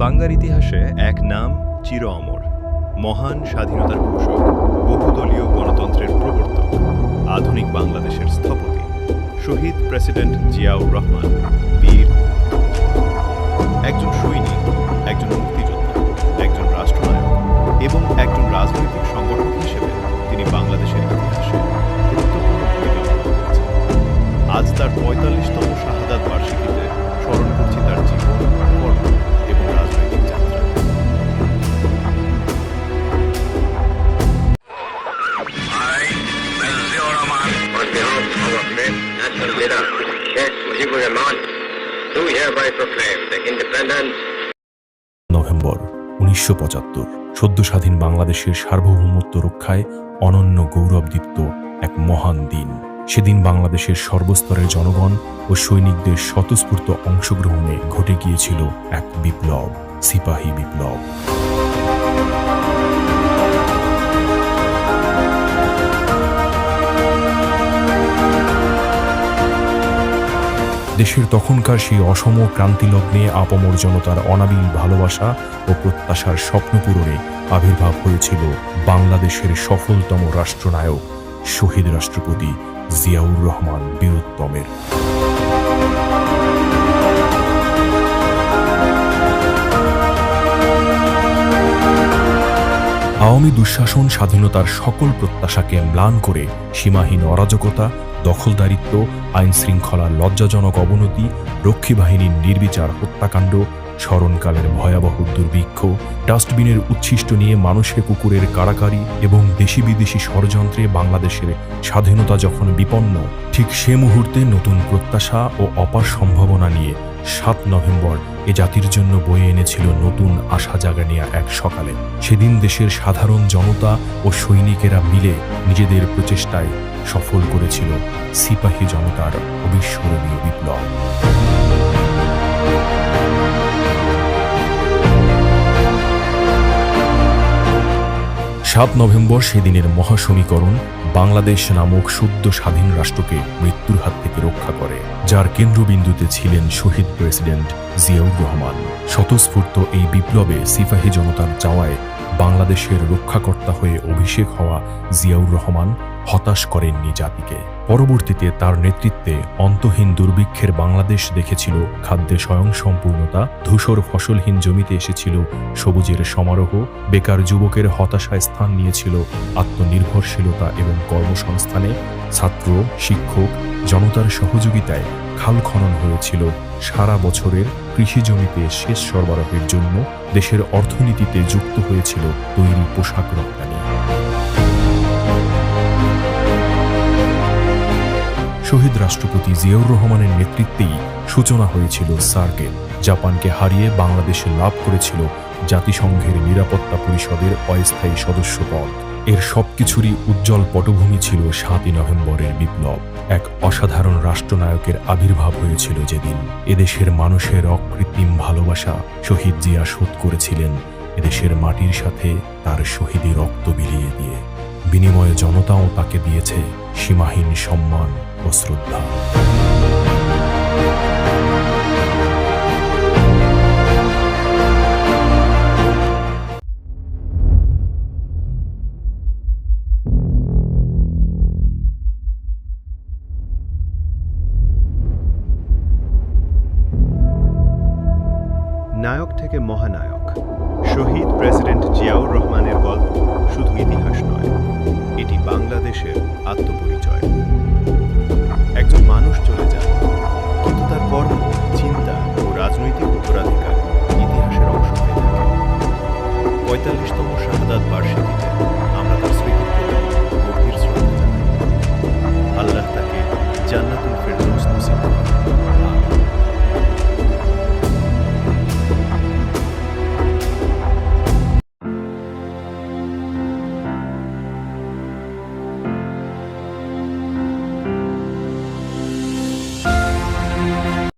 বাংলার ইতিহাসে এক নাম চির অমর, মহান স্বাধীনতার ঘোষক, বহুদলীয় গণতন্ত্রের প্রবর্তক, আধুনিক বাংলাদেশের স্থপতি, শহীদ প্রেসিডেন্ট জিয়াউর রহমান বীর। একজন সৈনিক, একজন মুক্তিযোদ্ধা, একজন রাষ্ট্রনায়ক এবং একজন রাজনৈতিক সংগঠক হিসেবে তিনি বাংলাদেশের ইতিহাসে গুরুত্বপূর্ণ ভূমিকা পালন করেছেন। আজ তার ৪৫তম শাহাদাত বার্ষিকীতে স্মরণ করছি তার জীবন, কর্ম এবং রাজনৈতিক যাত্রা। নভেম্বর ১৯৭৫, সদ্য স্বাধীন বাংলাদেশের সার্বভৌমত্ব রক্ষায় অনন্য গৌরবদীপ্ত এক মহান দিন। সেদিন বাংলাদেশের সর্বস্তরের জনগণ ও সৈনিকদের স্বতঃস্ফূর্ত অংশগ্রহণে ঘটে গিয়েছিল এক বিপ্লব, সিপাহী বিপ্লব। দেশের তখনকার সেই অসম ক্রান্তিলগ্নে আপামর জনতার অনাবিল ভালোবাসা ও প্রত্যাশার স্বপ্ন পূরণে আবির্ভাব হয়েছিল বাংলাদেশের সফলতম রাষ্ট্রনায়ক শহীদ রাষ্ট্রপতি জিয়াউর রহমান বীরোত্তমের। আওয়ামী দুঃশাসন স্বাধীনতার সকল প্রত্যাশাকে ম্লান করে সীমাহীন অরাজকতা, দখলদারিত্ব, আইন শৃঙ্খলার লজ্জাজনক অবনতি, রক্ষী বাহিনীর নির্বিচার হত্যাকাণ্ড, স্মরণকালের ভয়াবহ দুর্ভিক্ষ, ডাস্টবিনের উচ্ছিষ্ট নিয়ে মানুষে কুকুরের কাড়াকাড়ি এবং দেশি বিদেশি ষড়যন্ত্রে বাংলাদেশের স্বাধীনতা যখন বিপন্ন, ঠিক সে মুহূর্তে নতুন প্রত্যাশা ও অপার সম্ভাবনা নিয়ে ৭ নভেম্বর এ জাতির জন্য বয়ে এনেছিল নতুন আশা জাগানিয়া এক সকালে। সেদিন দেশের সাধারণ জনতা ও সৈনিকেরা মিলে নিজেদের প্রচেষ্টায় সফল করেছিল সিপাহী জনতার অবিস্মরণীয় বিপ্লব। নভেম্বর সেদিনের মহাসমীকরণ বাংলাদেশ নামক সদ্য স্বাধীন রাষ্ট্রকে মৃত্যুর হাত থেকে রক্ষা করে, যার কেন্দ্রবিন্দুতে ছিলেন শহীদ প্রেসিডেন্ট জিয়াউর রহমান। স্বতঃস্ফূর্ত এই বিপ্লবে সিপাহী জনতার চাওয়ায় বাংলাদেশের রক্ষাকর্তা হয়ে অভিষেক হওয়া জিয়াউর রহমান হতাশ করেননি জাতিকে। পরবর্তীতে তার নেতৃত্বে অন্তহীন দুর্ভিক্ষের বাংলাদেশ দেখেছিল খাদ্যে স্বয়ংসম্পূর্ণতা, ধূসর ফসলহীন জমিতে এসেছিল সবুজের সমারোহ, বেকার যুবকের হতাশায় স্থান নিয়েছিল আত্মনির্ভরশীলতা এবং কর্মসংস্থানে, ছাত্র, শিক্ষক, জনতার সহযোগিতায় খাল খনন হয়েছিল সারা বছরের কৃষি জমিতে সেচ সরবরাহের জন্য, দেশের অর্থনীতিতে যুক্ত হয়েছিল তৈরি পোশাক রপ্তানি। শহীদ রাষ্ট্রপতি জিয়াউর রহমানের নেতৃত্বেই সূচনা হয়েছিল সার্কের। জাপানকে হারিয়ে বাংলাদেশে লাভ করেছিল জাতিসংঘের নিরাপত্তা পরিষদের অস্থায়ী সদস্যপদ। এর সবকিছুরই উজ্জ্বল পটভূমি ছিল ৭ নভেম্বরের বিপ্লব। এক অসাধারণ রাষ্ট্রনায়কের আবির্ভাব হয়েছিল যেদিন। এদেশের মানুষের অকৃত্রিম ভালোবাসা শহীদ জিয়া শোধ করেছিলেন এদেশের মাটির সাথে তার শহীদের রক্ত বিলিয়ে দিয়ে। বিনিময়ে জনতাও তাকে দিয়েছে সীমাহীন সম্মান ও শ্রদ্ধা। নায়ক থেকে মহানায়ক, শহীদ প্রেসিডেন্ট জিয়াউর রহমানের গল্প শুধু ইতিহাস নয়, এটি বাংলাদেশের আত্মপরিচয়। একজন মানুষ চলে যান, কিন্তু তার কর্ম, চিন্তা ও রাজনৈতিক উত্তরাধিকার ইতিহাসের অংশ হয়ে থাকে। ৪৫তম শাহাদাত বার্ষিকীতে আমরা তার স্মৃতির প্রতি গভীর শ্রদ্ধা জানাই। আল্লাহ তাকে জান্নাতুল ফেরদৌস নসিব করুন।